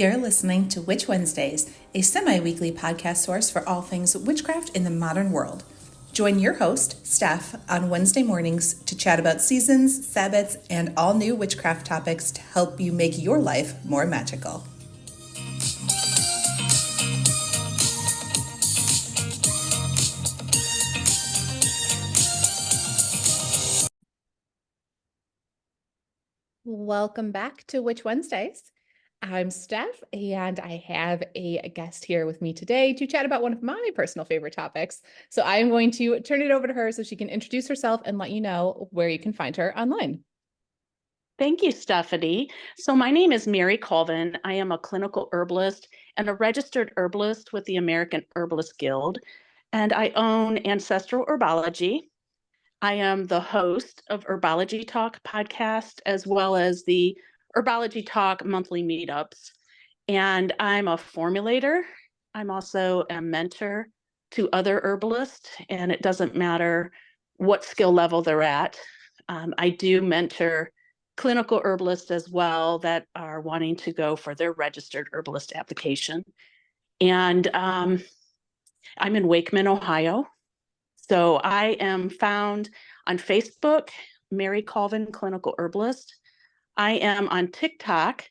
You're listening to Witch Wednesdays, a semi-weekly podcast source for all things witchcraft in the modern world. Join your host, Steph, on Wednesday mornings to chat about seasons, Sabbats, and all new witchcraft topics to help you make your life more magical. Welcome back to Witch Wednesdays. I'm Steph, and I have a guest here with me today to chat about one of my personal favorite topics. So I'm going to turn it over to her so she can introduce herself and let you know where you can find her online. Thank you, Stephanie. So my name is Mary Colvin. I am a clinical herbalist and a registered herbalist with the American Herbalist Guild, and I own Ancestral Herbology. I am the host of Herbology Talk podcast, as well as the Herbology Talk monthly meetups. And I'm a formulator. I'm also a mentor to other herbalists, and it doesn't matter what skill level they're at. I do mentor clinical herbalists as well that are wanting to go for their registered herbalist application. And I'm in Wakeman, Ohio. So I am found on Facebook, Mary Colvin Clinical Herbalist. I am on TikTok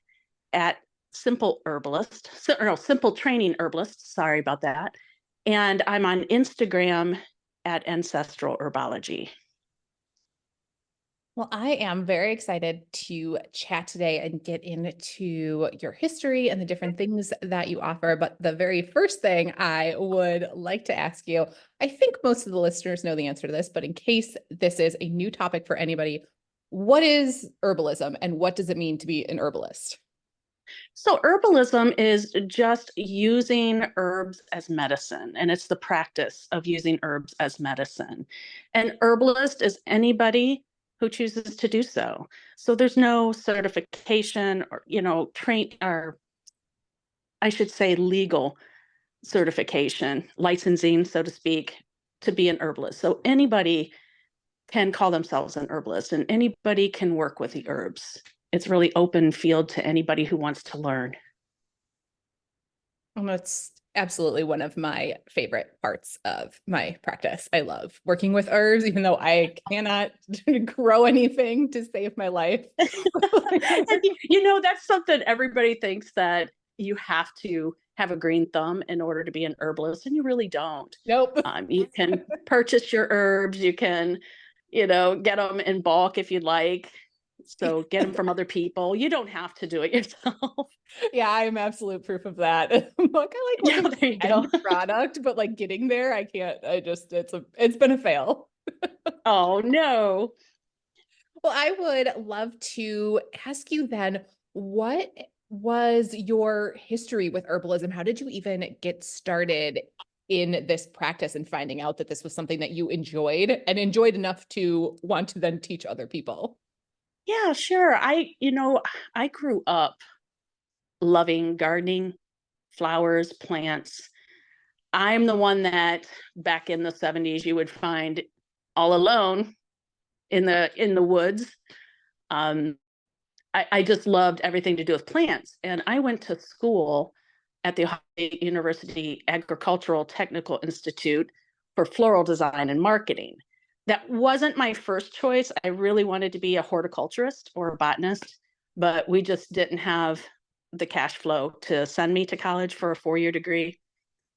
at Simple Herbalist, Simple Training Herbalist. Sorry about that. And I'm on Instagram at Ancestral Herbology. Well, I am very excited to chat today and get into your history and the different things that you offer. But the very first thing I would like to ask you, I think most of the listeners know the answer to this, but in case this is a new topic for anybody, what is herbalism and what does it mean to be an herbalist? So herbalism is just using herbs as medicine, and it's the practice of using herbs as medicine. An herbalist is anybody who chooses to do so. So there's no certification or, train, or I should say legal certification, licensing, so to speak, to be an herbalist. So anybody can call themselves an herbalist and anybody can work with the herbs. It's really open field to anybody who wants to learn. Well, that's absolutely one of my favorite parts of my practice. I love working with herbs, even though I cannot grow anything to save my life. And, that's something everybody thinks that you have to have a green thumb in order to be an herbalist, and you really don't. Nope. You can purchase your herbs. You can, get them in bulk if you'd like. So get them from other people. You don't have to do it yourself. Yeah, I'm absolute proof of that. I'm like, I like Yeah, looking there you at the go. end product, but like getting there, I can't. It's been a fail. Oh, no. Well, I would love to ask you then, what was your history with herbalism? How did you even get started in this practice and finding out that this was something that you enjoyed and enjoyed enough to want to then teach other people? Yeah, sure. I grew up loving gardening, flowers, plants. I'm the one that back in the 70s you would find all alone in the woods. Um, I just loved everything to do with plants. And I went to school at the Ohio State University Agricultural Technical Institute for floral design and marketing. That wasn't my first choice. I really wanted to be a horticulturist or a botanist, but we just didn't have the cash flow to send me to college for a 4-year degree.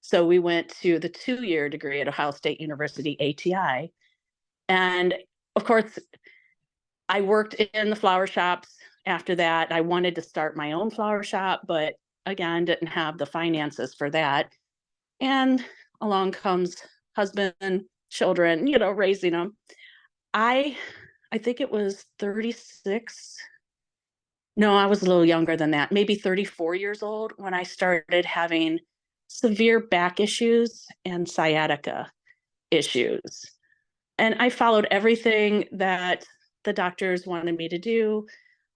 So we went to the 2-year degree at Ohio State University, ATI. And of course, I worked in the flower shops after that. I wanted to start my own flower shop, but again, didn't have the finances for that. And along comes husband, children, raising them. I think it was 36. No, I was a little younger than that, maybe 34 years old when I started having severe back issues and sciatica issues. And I followed everything that the doctors wanted me to do.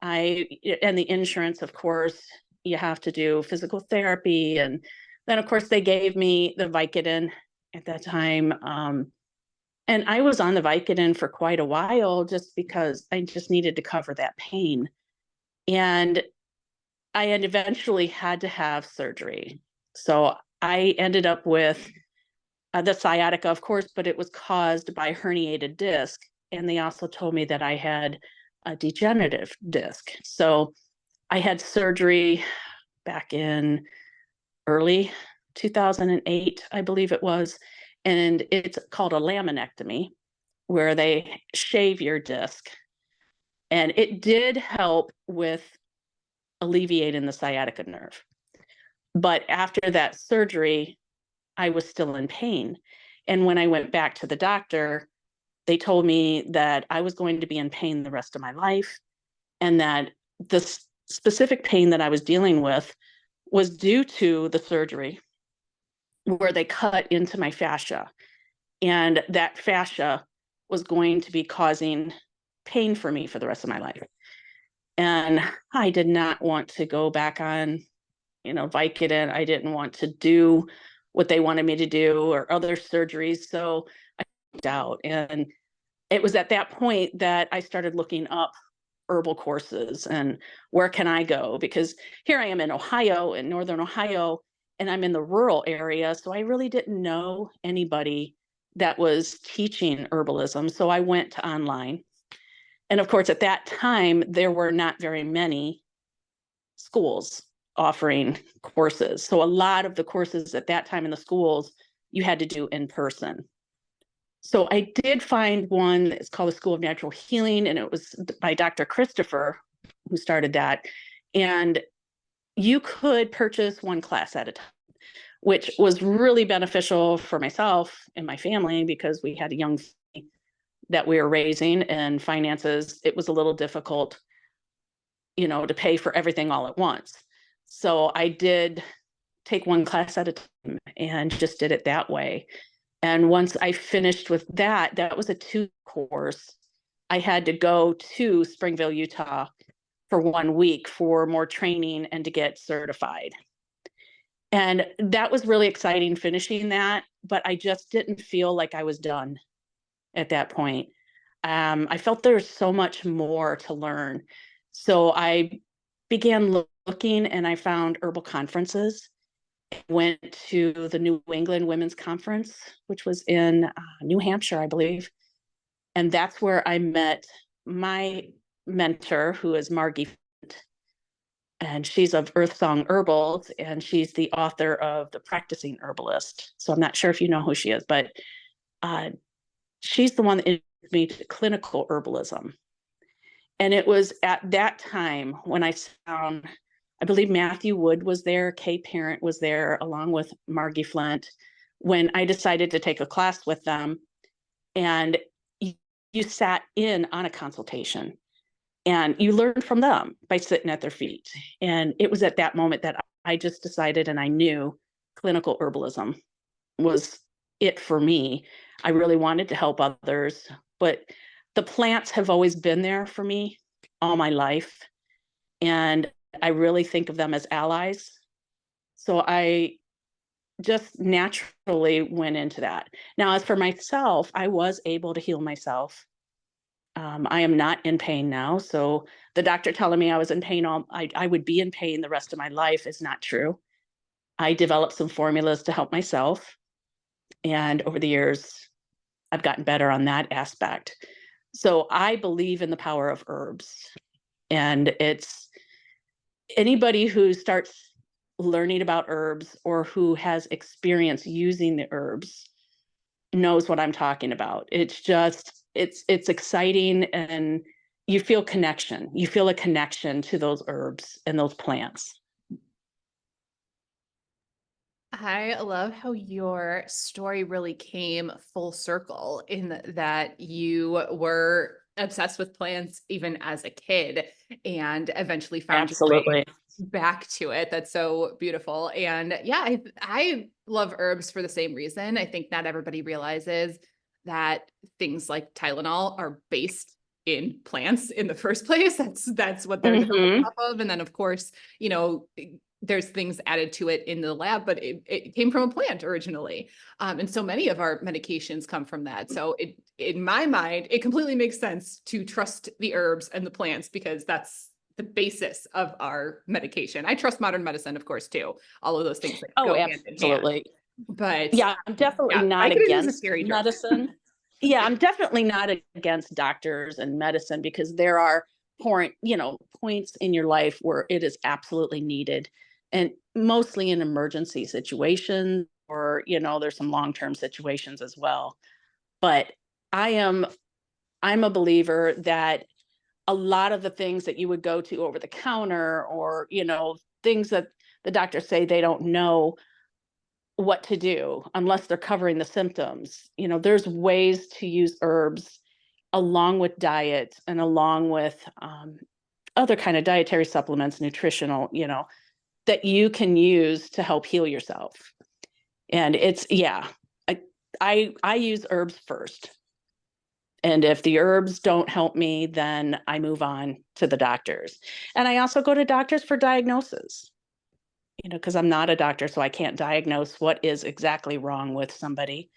And the insurance, of course, you have to do physical therapy. And then, of course, they gave me the Vicodin at that time. And I was on the Vicodin for quite a while just because I just needed to cover that pain. And I had eventually had to have surgery. So I ended up with the sciatica, of course, but it was caused by herniated disc. And they also told me that I had a degenerative disc. So I had surgery back in early 2008, I believe it was. And it's called a laminectomy, where they shave your disc. And it did help with alleviating the sciatica nerve. But after that surgery, I was still in pain. And when I went back to the doctor, they told me that I was going to be in pain the rest of my life, and that the specific pain that I was dealing with was due to the surgery where they cut into my fascia. And that fascia was going to be causing pain for me for the rest of my life. And I did not want to go back on, Vicodin. I didn't want to do what they wanted me to do or other surgeries. So I checked out. And it was at that point that I started looking up herbal courses and where can I go? Because here I am in Ohio, in Northern Ohio, and I'm in the rural area. So I really didn't know anybody that was teaching herbalism. So I went to online. And of course, at that time, there were not very many schools offering courses. So a lot of the courses at that time in the schools, you had to do in person. So I did find one that's called the School of Natural Healing, and it was by Dr. Christopher, who started that. And you could purchase one class at a time, which was really beneficial for myself and my family because we had a young family that we were raising, and finances, it was a little difficult, to pay for everything all at once. So I did take one class at a time and just did it that way. And once I finished with that, that was a 2 course. I had to go to Springville, Utah for 1 week for more training and to get certified. And that was really exciting finishing that, but I just didn't feel like I was done at that point. I felt there's so much more to learn. So I began looking and I found herbal conferences. Went to the New England Women's Conference, which was in New Hampshire, I believe. And that's where I met my mentor, who is Margie, and she's of Earth Song Herbals, and she's the author of The Practicing Herbalist. So I'm not sure if you know who she is, but she's the one that introduced me to clinical herbalism. And it was at that time when I found, I believe Matthew Wood was there, Kay Parent was there, along with Margie Flint, when I decided to take a class with them. And you sat in on a consultation and you learned from them by sitting at their feet. And it was at that moment that I just decided, and I knew clinical herbalism was it for me. I really wanted to help others, but the plants have always been there for me all my life. And I really think of them as allies. So I just naturally went into that. Now, as for myself, I was able to heal myself. I am not in pain now. So the doctor telling me I was in pain, I would be in pain the rest of my life is not true. I developed some formulas to help myself. And over the years, I've gotten better on that aspect. So I believe in the power of herbs. And it's anybody who starts learning about herbs or who has experience using the herbs knows what I'm talking about. It's just, it's exciting, and you feel connection. You feel a connection to those herbs and those plants. I love how your story really came full circle in that you were obsessed with plants even as a kid and eventually found your way Absolutely. back to it. That's so beautiful. And yeah, I love herbs for the same reason. I think not everybody realizes that things like Tylenol are based in plants in the first place. That's what they're developed Mm-hmm. off of. And then of course, there's things added to it in the lab, but it came from a plant originally. And so many of our medications come from that. So in my mind, it completely makes sense to trust the herbs and the plants because the basis of our medication. I trust modern medicine, of course, too. All of those things like Oh, go hand in hand. absolutely. But Yeah, I'm definitely yeah, I not could use a against scary drug. medicine. Yeah, I'm definitely not against doctors and medicine because there are points in your life where it is absolutely needed. And mostly in emergency situations or, there's some long-term situations as well. But I am I'm a believer that a lot of the things that you would go to over the counter or, things that the doctors say they don't know what to do unless they're covering the symptoms. There's ways to use herbs along with diet and along with other kind of dietary supplements, nutritional, that you can use to help heal yourself. And it's yeah, I use herbs first. And if the herbs don't help me, then I move on to the doctors. And I also go to doctors for diagnosis, because I'm not a doctor, so I can't diagnose what is exactly wrong with somebody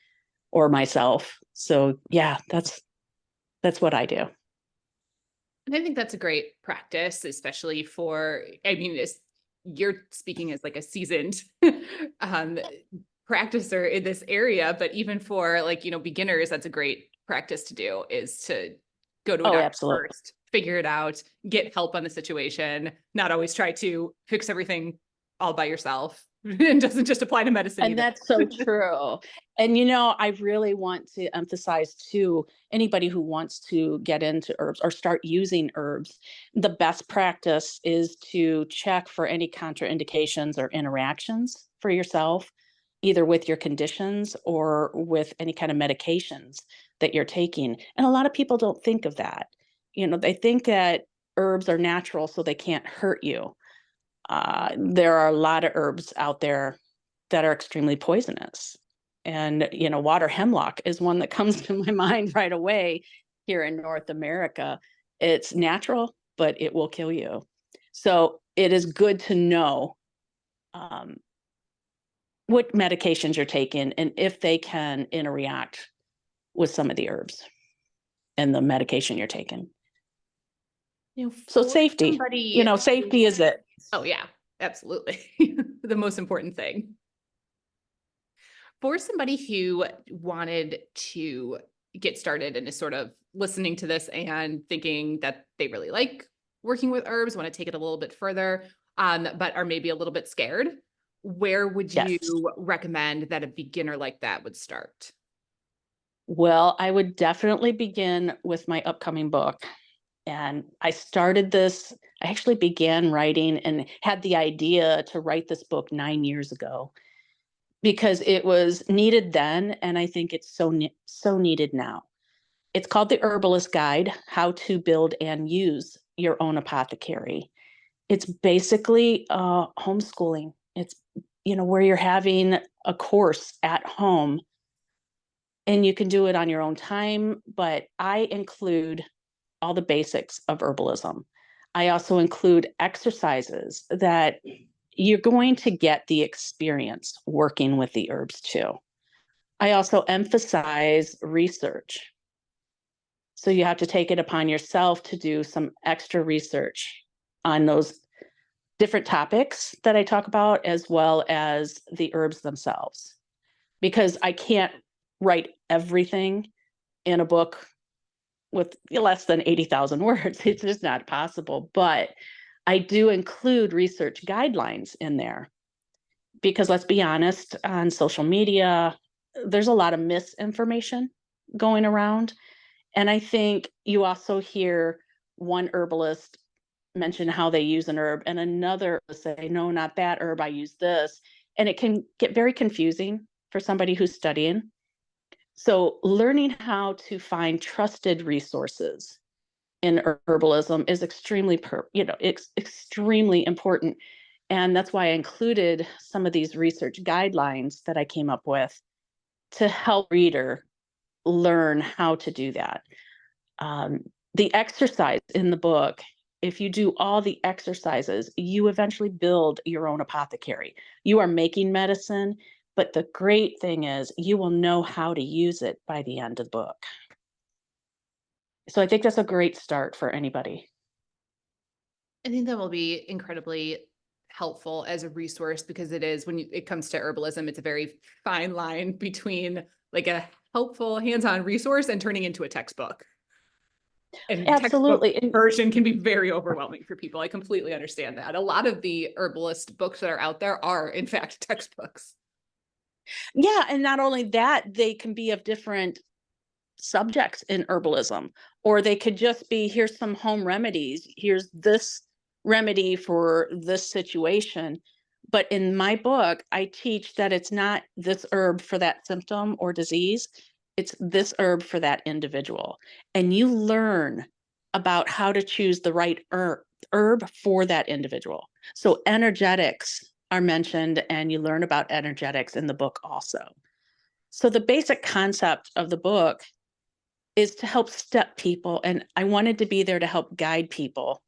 or myself. So yeah, that's what I do. And I think that's a great practice, especially for, I mean, you're speaking as like a seasoned um, practicer in this area, but even for like, beginners, that's a great practice to do, is to go to a Oh, doctor absolutely. first, figure it out, get help on the situation, not always try to fix everything all by yourself. And doesn't just apply to medicine And either. that's so true. And I really want to emphasize to anybody who wants to get into herbs or start using herbs, the best practice is to check for any contraindications or interactions for yourself, either with your conditions or with any kind of medications that you're taking. And a lot of people don't think of that. They think that herbs are natural so they can't hurt you. There are a lot of herbs out there that are extremely poisonous. And, water hemlock is one that comes to my mind right away here in North America. It's natural, but it will kill you. So it is good to know um, what medications you're taking and if they can interact with some of the herbs and the medication you're taking. So For safety, somebody safety is it. oh yeah, absolutely. The most important thing. For somebody who wanted to get started and is sort of listening to this and thinking that they really like working with herbs, want to take it a little bit further, but are maybe a little bit scared, where would you Yes. recommend that a beginner like that would start? Well, I would definitely begin with my upcoming book. And I actually began writing and had the idea to write this book 9 years ago because it was needed then. And I think it's so needed now. It's called The Herbalist Guide: How to Build and Use Your Own Apothecary. It's basically homeschooling. It's, where you're having a course at home and you can do it on your own time. But I include all the basics of herbalism. I also include exercises that you're going to get the experience working with the herbs too. I also emphasize research. So you have to take it upon yourself to do some extra research on those different topics that I talk about, as well as the herbs themselves, because I can't write everything in a book with less than 80,000 words. It's just not possible. But I do include research guidelines in there because let's be honest, on social media, there's a lot of misinformation going around. And I think you also hear one herbalist mention how they use an herb and another say, no, not that herb, I use this. And it can get very confusing for somebody who's studying. So learning how to find trusted resources in herbalism is it's extremely important. And that's why I included some of these research guidelines that I came up with to help reader learn how to do that. The exercise in the book, if you do all the exercises, you eventually build your own apothecary. You are making medicine, but the great thing is you will know how to use it by the end of the book. So I think that's a great start for anybody. I think that will be incredibly helpful as a resource because it is it comes to herbalism, it's a very fine line between like a helpful hands-on resource and turning into a textbook. And textbook Absolutely. And version can be very overwhelming for people. I completely understand that. A lot of the herbalist books that are out there are, in fact, textbooks. yeah, and not only that, they can be of different subjects in herbalism, or they could just be, here's some home remedies, here's this remedy for this situation. But in my book, I teach that it's not this herb for that symptom or disease, it's this herb for that individual. And you learn about how to choose the right herb for that individual. So energetics are mentioned, and you learn about energetics in the book also. So the basic concept of the book is to help step people, and I wanted to be there to help guide people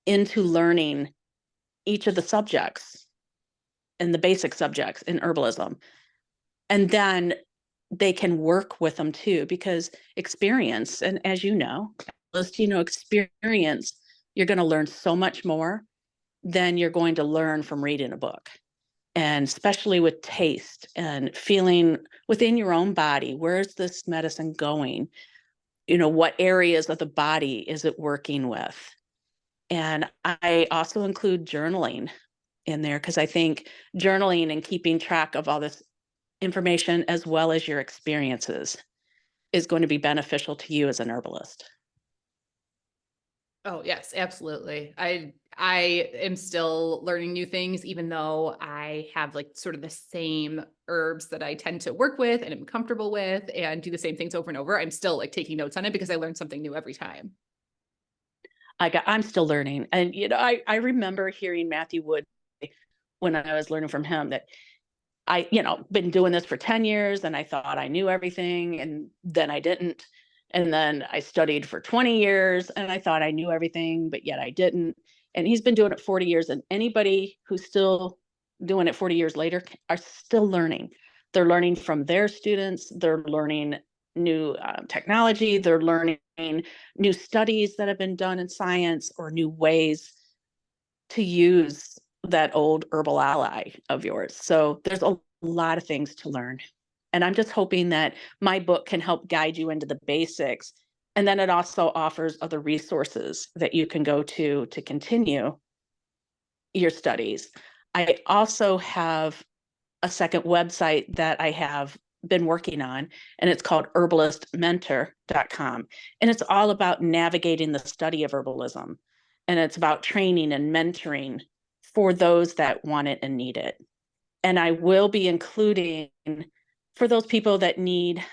into learning each of the subjects and the basic subjects in herbalism. And then they can work with them too, because experience, and as experience, you're going to learn so much more than you're going to learn from reading a book. And especially with taste and feeling within your own body, where's this medicine going? What areas of the body is it working with? And I also include journaling in there because I think journaling and keeping track of all this information as well as your experiences is going to be beneficial to you as an herbalist. Oh, yes, absolutely. I am still learning new things, even though I have like sort of the same herbs that I tend to work with and am comfortable with and do the same things over and over. I'm still like taking notes on it because I learn something new every time. I'm still learning. And I remember hearing Matthew Wood when I was learning from him that been doing this for 10 years and I thought I knew everything, and then I didn't. And then I studied for 20 years and I thought I knew everything, but yet I didn't. And he's been doing it 40 years, and anybody who's still doing it 40 years later are still learning. They're learning from their students, they're learning new technology, they're learning new studies that have been done in science, or new ways to use that old herbal ally of yours. So there's a lot of things to learn. And I'm just hoping that my book can help guide you into the basics. And then it also offers other resources that you can go to continue your studies. I also have a second website that I have been working on, and it's called herbalistmentor.com. And it's all about navigating the study of herbalism. And it's about training and mentoring for those that want it and need it. And I will be including, for those people that need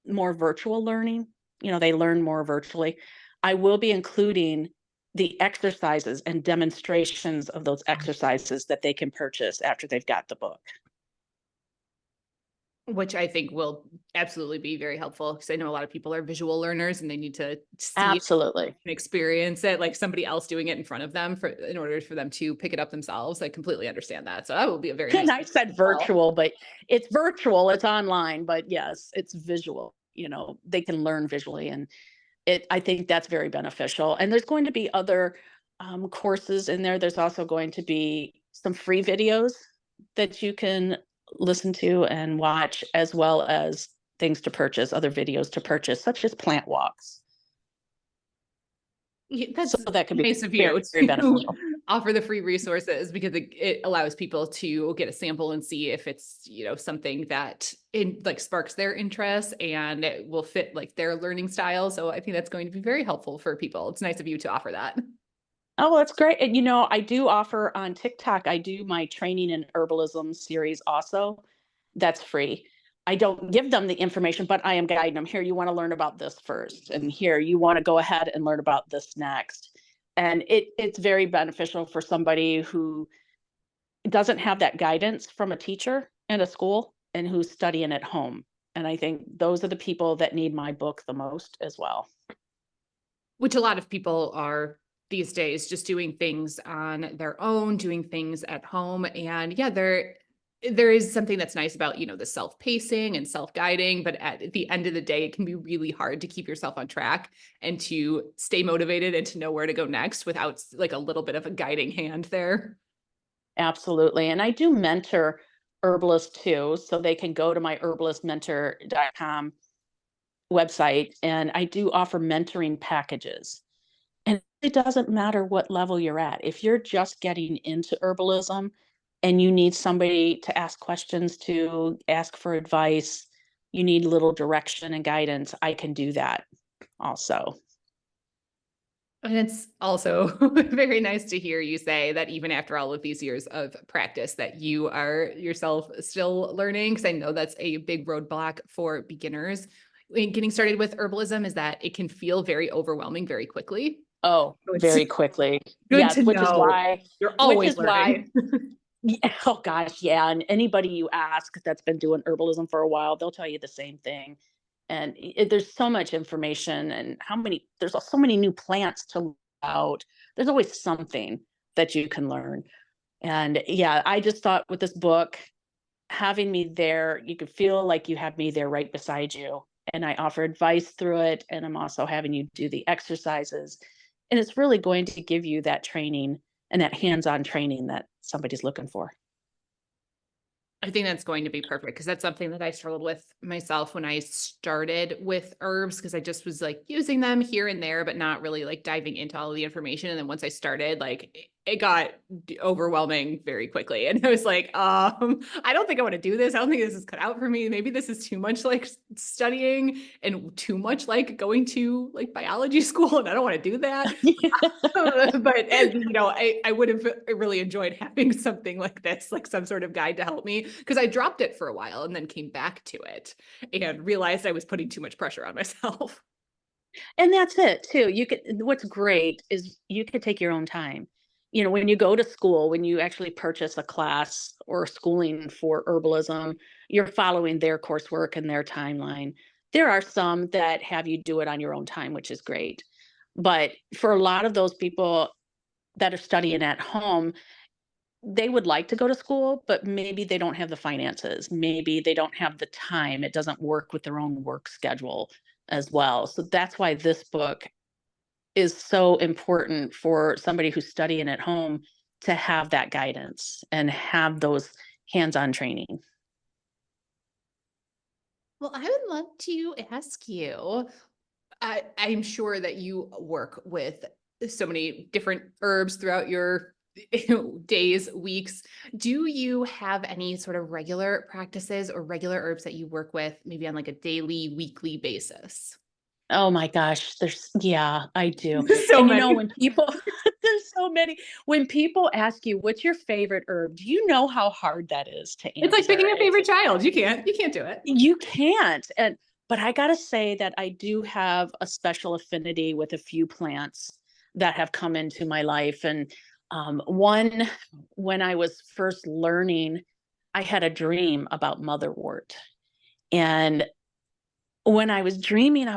more virtual learning, they learn more virtually, I will be including the exercises and demonstrations of those exercises that they can purchase after they've got the book. Which I think will absolutely be very helpful because I know a lot of people are visual learners and they need to see Absolutely. and experience it, like somebody else doing it in front of them in order for them to pick it up themselves. I completely understand that. So that will be a very nice. And I said virtual, but it's virtual, it's online, but yes, it's visual. They can learn visually, and I think that's very beneficial. And there's going to be other courses in there. There's also going to be some free videos that you can listen to and watch, as well as things to purchase, other videos to purchase, such as plant walks. That's So that could be nice of very, you very to beneficial. offer the free resources because it allows people to get a sample and see if it's, something that like sparks their interest and it will fit like their learning style. So I think that's going to be very helpful for people. It's nice of you to offer that. Oh, that's great. And I do offer on TikTok, I do my training in herbalism series also. That's free. I don't give them the information, but I am guiding them. Here, you want to learn about this first, and here you want to go ahead and learn about this next. And it's very beneficial for somebody who doesn't have that guidance from a teacher in a school and who's studying at home. And I think those are the people that need my book the most as well. Which a lot of people are these days, just doing things on their own, doing things at home. And yeah, there is something that's nice about, the self-pacing and self-guiding, but at the end of the day, it can be really hard to keep yourself on track and to stay motivated and to know where to go next without like a little bit of a guiding hand there. Absolutely. And I do mentor herbalists too, so they can go to my herbalistmentor.com website, and I do offer mentoring packages. And it doesn't matter what level you're at. If you're just getting into herbalism and you need somebody to ask questions to, ask for advice, you need a little direction and guidance, I can do that also. And it's also very nice to hear you say that even after all of these years of practice, that you are yourself still learning. Because I know that's a big roadblock for beginners in getting started with herbalism, is that it can feel very overwhelming very quickly. Oh, So it's very quickly. good Yes, to know you're which always is why, learning. yeah, oh gosh, yeah. And anybody you ask that's been doing herbalism for a while, they'll tell you the same thing. And there's so much information, and there's so many new plants to learn out. There's always something that you can learn. And yeah, I just thought with this book, having me there, you could feel like you have me there right beside you. And I offer advice through it. And I'm also having you do the exercises. And it's really going to give you that training and that hands on training that somebody's looking for. I think that's going to be perfect because that's something that I struggled with myself when I started with herbs, because I just was like using them here and there, but not really like diving into all of the information. And then once I started, like it got overwhelming very quickly. And I was like, I don't think I want to do this. I don't think this is cut out for me. Maybe this is too much like studying and too much like going to like biology school. And I don't want to do that. But as you know, I would have really enjoyed having something like this, like some sort of guide to help me, because I dropped it for a while and then came back to it and realized I was putting too much pressure on myself. And that's it too. What's great is you could take your own time. You know, when you go to school, when you actually purchase a class or schooling for herbalism, you're following their coursework and their timeline. There are some that have you do it on your own time, which is great. But for a lot of those people that are studying at home, they would like to go to school, but maybe they don't have the finances. Maybe they don't have the time. It doesn't work with their own work schedule as well. So that's why this book is so important for somebody who's studying at home to have that guidance and have those hands-on training. Well, I would love to ask you, I'm sure that you work with so many different herbs throughout your days, weeks. Do you have any sort of regular practices or regular herbs that you work with, maybe on like a daily, weekly basis? Oh my gosh, yeah, I do. So And many. when people there's so many. When people ask you, "What's your favorite herb?" Do you know how hard that is to It's like answer? picking a favorite child. You can't do it. You can't. But I gotta say that I do have a special affinity with a few plants that have come into my life. And one, when I was first learning, I had a dream about motherwort. And when I was dreaming,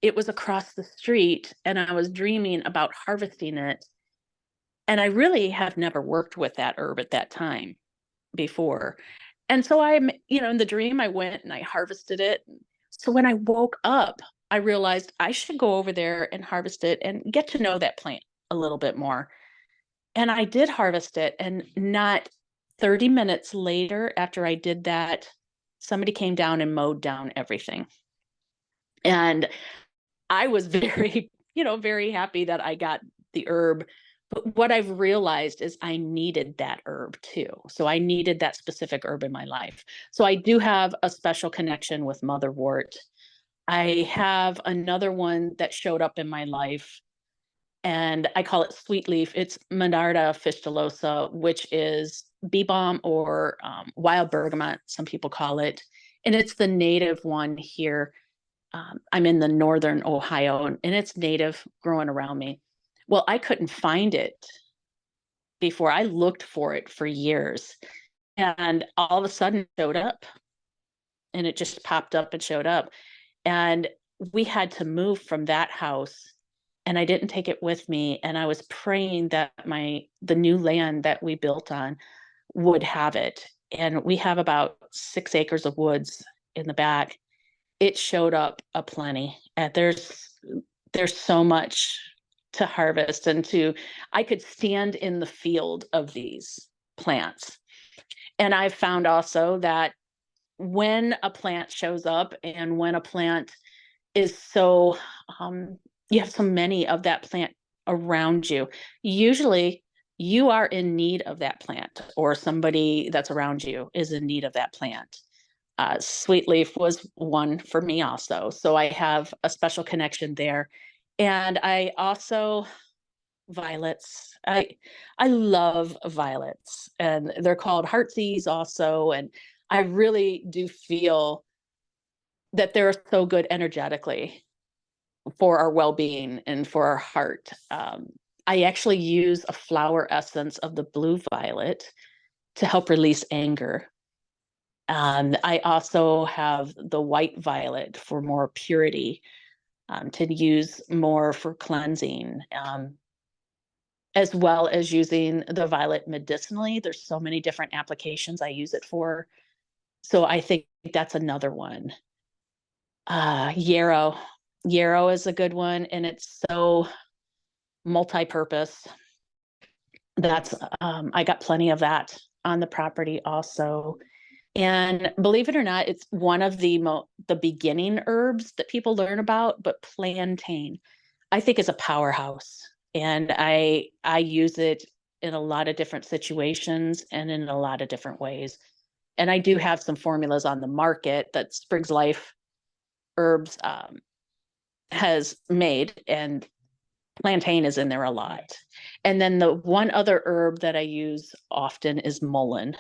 it was across the street, and I was dreaming about harvesting it. And I really have never worked with that herb at that time before. And so in the dream, I went and I harvested it. So when I woke up, I realized I should go over there and harvest it and get to know that plant a little bit more. And I did harvest it. And not 30 minutes later, after I did that, somebody came down and mowed down everything. And I was very, very happy that I got the herb. But what I've realized is I needed that herb too. So I needed that specific herb in my life. So I do have a special connection with motherwort. I have another one that showed up in my life, and I call it sweet leaf. It's Monarda fistulosa, which is bee balm or wild bergamot, some people call it. And it's the native one here. I'm in the northern Ohio, and it's native growing around me. Well, I couldn't find it before. I looked for it for years, and all of a sudden it showed up, and it just popped up and showed up. And we had to move from that house, and I didn't take it with me. And I was praying that the new land that we built on would have it. and we have about 6 acres of woods in the back. It showed up aplenty. And there's so much to harvest and I could stand in the field of these plants. And I've found also that when a plant shows up and when a plant is so, you have so many of that plant around you, usually you are in need of that plant, or somebody that's around you is in need of that plant. Sweet leaf was one for me also. So I have a special connection there. And I also, violets. I love violets, and they're called heartsease also. And I really do feel that they're so good energetically for our well-being and for our heart. I actually use a flower essence of the blue violet to help release anger. I also have the white violet for more purity, to use more for cleansing, as well as using the violet medicinally. There's so many different applications I use it for. So I think that's another one. Yarrow. Yarrow is a good one, and it's so multi-purpose. That's I got plenty of that on the property also. And believe it or not, it's one of the beginning herbs that people learn about, but plantain, I think, is a powerhouse. And I use it in a lot of different situations and in a lot of different ways. And I do have some formulas on the market that Sprig's Life Herbs has made, and plantain is in there a lot. And then the one other herb that I use often is mullein.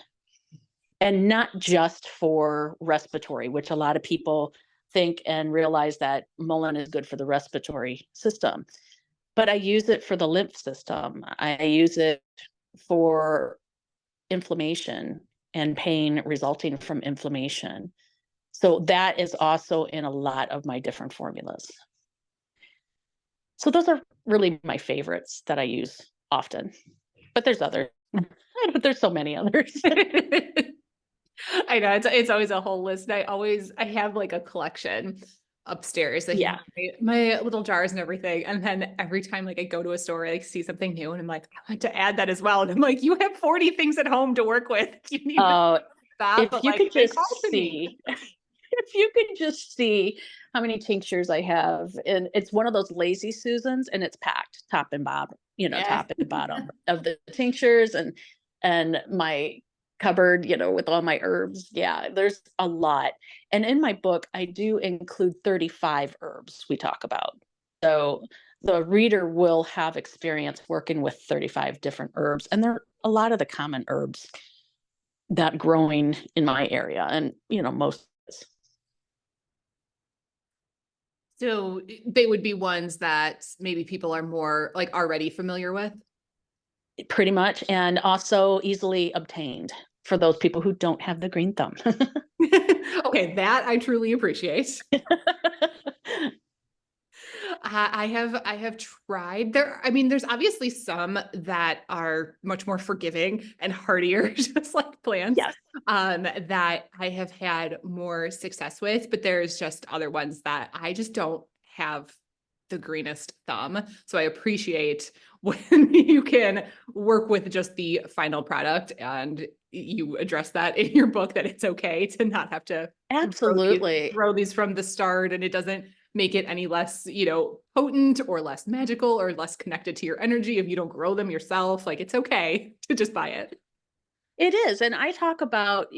And not just for respiratory, which a lot of people think and realize that mullein is good for the respiratory system. But I use it for the lymph system. I use it for inflammation and pain resulting from inflammation. So that is also in a lot of my different formulas. So those are really my favorites that I use often. But there's others. There's so many others. I know it's always a whole list. I have like a collection upstairs. Yeah. My little jars and everything. And then every time like I go to a store, I like see something new and I'm like, I want to add that as well. And I'm like, you have 40 things at home to work with. You need to stop. If But you like, could they just call to me. see, if you could just see how many tinctures I have, and it's one of those lazy Susans, and it's packed top and bottom, Yeah. top and bottom of the tinctures, and my cupboard, with all my herbs. Yeah, there's a lot. And in my book, I do include 35 herbs we talk about. So the reader will have experience working with 35 different herbs, and they're a lot of the common herbs that growing in my area, and most. So they would be ones that maybe people are more like already familiar with. Pretty much, and also easily obtained for those people who don't have the green thumb. Okay, that I truly appreciate. I have tried there. I mean, there's obviously some that are much more forgiving and hardier, just like plants, Yes. that I have had more success with, but there's just other ones that I just don't have the greenest thumb. So I appreciate when you can work with just the final product, and you address that in your book, that it's okay to not have to Absolutely. throw these from the start, and it doesn't make it any less, potent or less magical or less connected to your energy if you don't grow them yourself. Like, it's okay to just buy it. It is. And I talk about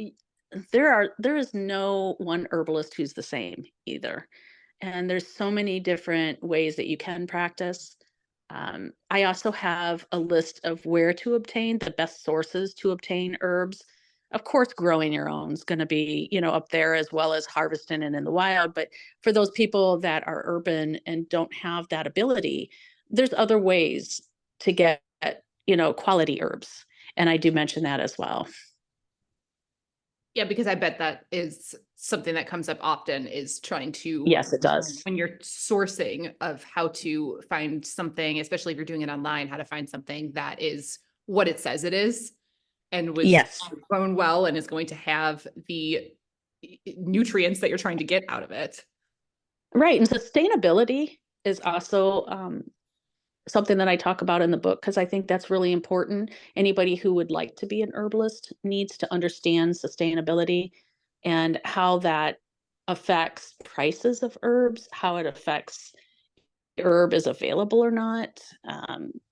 there is no one herbalist who's the same either. And there's so many different ways that you can practice. I also have a list of where to obtain the best sources to obtain herbs. Of course, growing your own is going to be, up there, as well as harvesting it in the wild. But for those people that are urban and don't have that ability, there's other ways to get, quality herbs. And I do mention that as well. Yeah, because I bet that is something that comes up often, is trying to, Yes, it does. when you're sourcing of how to find something, especially if you're doing it online, how to find something that is what it says it is. and was Yes. grown well and is going to have the nutrients that you're trying to get out of it. Right. And sustainability is also something that I talk about in the book because I think that's really important. Anybody who would like to be an herbalist needs to understand sustainability and how that affects prices of herbs, how it affects herb is available or not.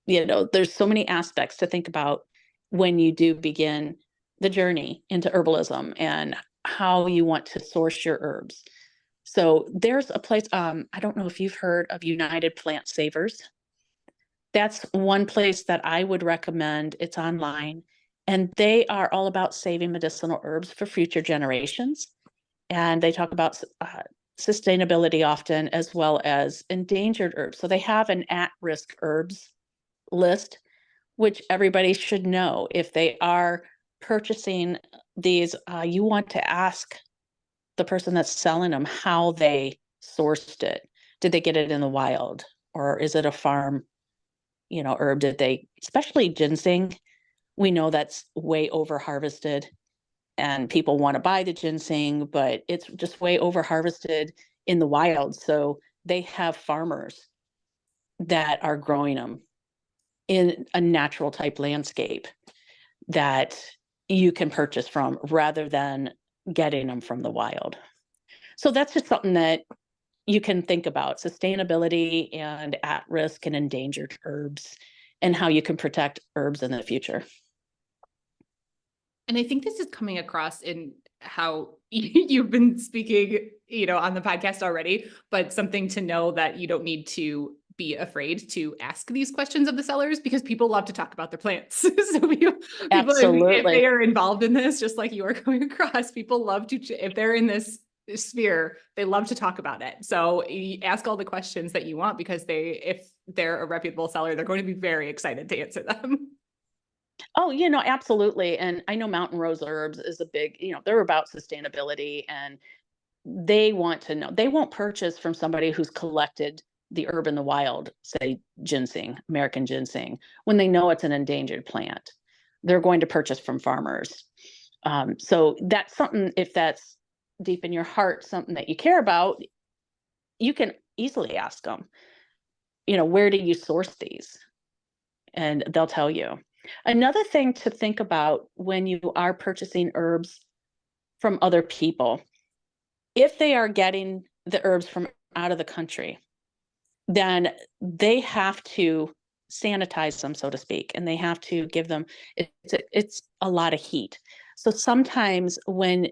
There's so many aspects to think about when you do begin the journey into herbalism and how you want to source your herbs. So there's a place, I don't know if you've heard of United Plant Savers. That's one place that I would recommend. It's online, and they are all about saving medicinal herbs for future generations. And they talk about sustainability often, as well as endangered herbs. So they have an at-risk herbs list, which everybody should know. If they are purchasing these, you want to ask the person that's selling them how they sourced it. Did they get it in the wild, or is it a farm, herb? Did they, especially ginseng, we know that's way over harvested and people want to buy the ginseng, but it's just way over harvested in the wild. So they have farmers that are growing them in a natural type landscape that you can purchase from rather than getting them from the wild. So that's just something that you can think about: sustainability and at risk and endangered herbs, and how you can protect herbs in the future. And I think this is coming across in how you've been speaking, on the podcast already, but something to know that you don't need to be afraid to ask these questions of the sellers because people love to talk about their plants. So people, if they Absolutely. are involved in this, just like you are going across, people love to, if they're in this sphere, they love to talk about it. So you ask all the questions that you want because if they're a reputable seller, they're going to be very excited to answer them. Oh, absolutely. And I know Mountain Rose Herbs is a big, they're about sustainability, and they want to know. They won't purchase from somebody who's collected the herb in the wild, say ginseng, American ginseng, when they know it's an endangered plant. They're going to purchase from farmers. So that's something, if that's deep in your heart, something that you care about, you can easily ask them, where do you source these? And they'll tell you. Another thing to think about when you are purchasing herbs from other people, if they are getting the herbs from out of the country, then they have to sanitize them, so to speak, and they have to give them, it's a lot of heat. So sometimes when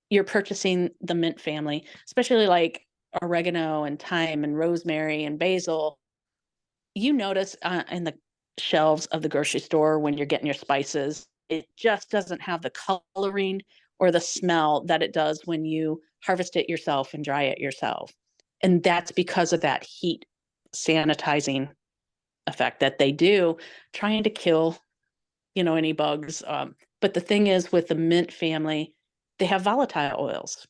you're purchasing the mint family, especially like oregano and thyme and rosemary and basil, you notice in the shelves of the grocery store when you're getting your spices, it just doesn't have the coloring or the smell that it does when you harvest it yourself and dry it yourself. And that's because of that heat sanitizing effect that they do, trying to kill, any bugs. But the thing is, with the mint family, they have volatile oils,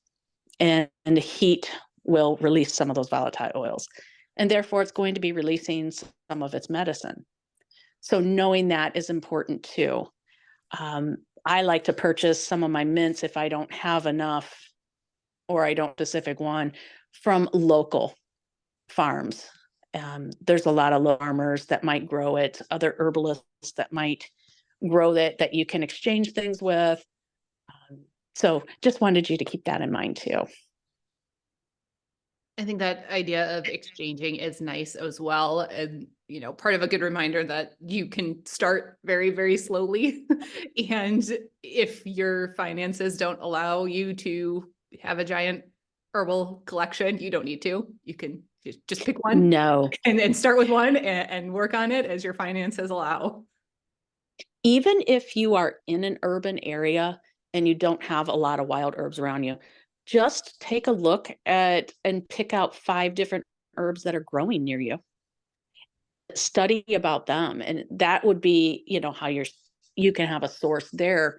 and the heat will release some of those volatile oils. And therefore, it's going to be releasing some of its medicine. So knowing that is important too. I like to purchase some of my mints if I don't have enough or I don't specific one from local farms. There's a lot of farmers that might grow it, other herbalists that might grow it that you can exchange things with. So just wanted you to keep that in mind too. I think that idea of exchanging is nice as well. And, part of a good reminder that you can start very, very slowly. And if your finances don't allow you to have a giant herbal collection, you don't need to. You can just pick one No, and start with one and work on it as your finances allow. even if you are in an urban area and you don't have a lot of wild herbs around you, just take a look at and pick out 5 different herbs that are growing near you. Study about them, and that would be, how you can have a source there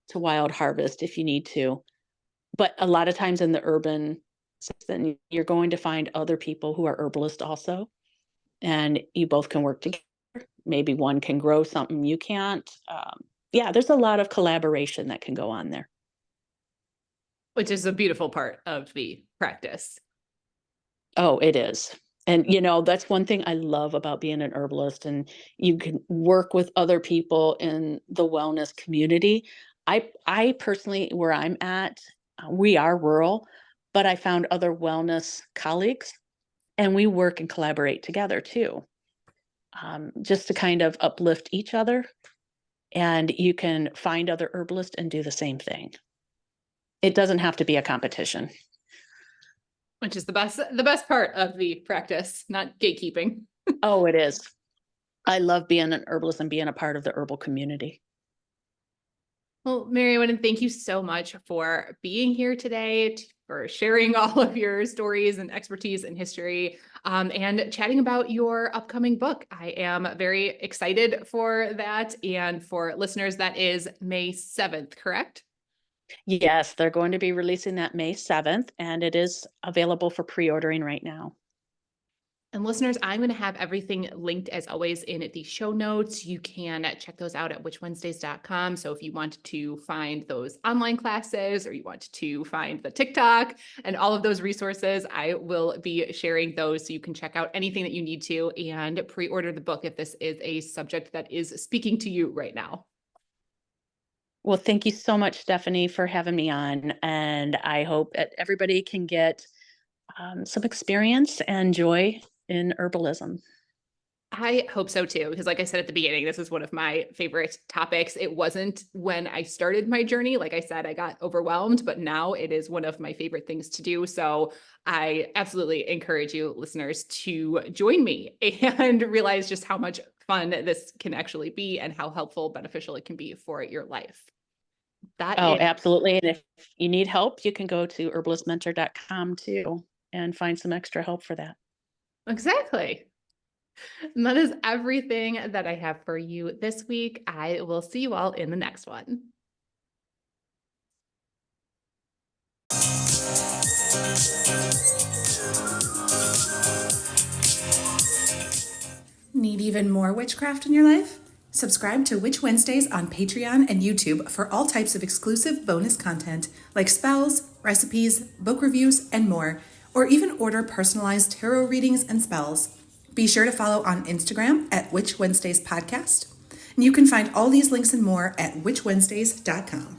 to wild harvest if you need to. But a lot of times in the urban, then you're going to find other people who are herbalists also, and you both can work together. Maybe one can grow something you can't. Yeah, there's a lot of collaboration that can go on there. Which is a beautiful part of the practice. Oh, it is. And, that's one thing I love about being an herbalist, and you can work with other people in the wellness community. I personally, where I'm at, we are rural, but I found other wellness colleagues, and we work and collaborate together too, just to kind of uplift each other. And you can find other herbalists and do the same thing. It doesn't have to be a competition. Which is the best part of the practice, not gatekeeping. Oh, it is. I love being an herbalist and being a part of the herbal community. Well, Mary, I want to thank you so much for being here today, for sharing all of your stories and expertise and history, and chatting about your upcoming book. I am very excited for that. And for listeners, that is May 7th, correct? Yes, they're going to be releasing that May 7th, and it is available for pre-ordering right now. And listeners, I'm going to have everything linked as always in the show notes. You can check those out at witchwednesdays.com. So if you want to find those online classes or you want to find the TikTok and all of those resources, I will be sharing those so you can check out anything that you need to and pre-order the book if this is a subject that is speaking to you right now. Well, thank you so much, Stephanie, for having me on. And I hope that everybody can get some experience and joy in herbalism. I hope so too, because like I said at the beginning, this is one of my favorite topics. It wasn't when I started my journey. Like I said, I got overwhelmed, but now it is one of my favorite things to do. So I absolutely encourage you listeners to join me and realize just how much fun this can actually be and how helpful, beneficial it can be for your life. That Oh, is absolutely. And if you need help, you can go to herbalistmentor.com too and find some extra help for that. exactly. And that is everything that I have for you this week. I will see you all in the next one. Need even more witchcraft in your life? Subscribe to Witch Wednesdays on Patreon and YouTube for all types of exclusive bonus content like spells, recipes, book reviews, and more, or even order personalized tarot readings and spells. Be sure to follow on Instagram at Witch Wednesdays Podcast. And you can find all these links and more at witchwednesdays.com.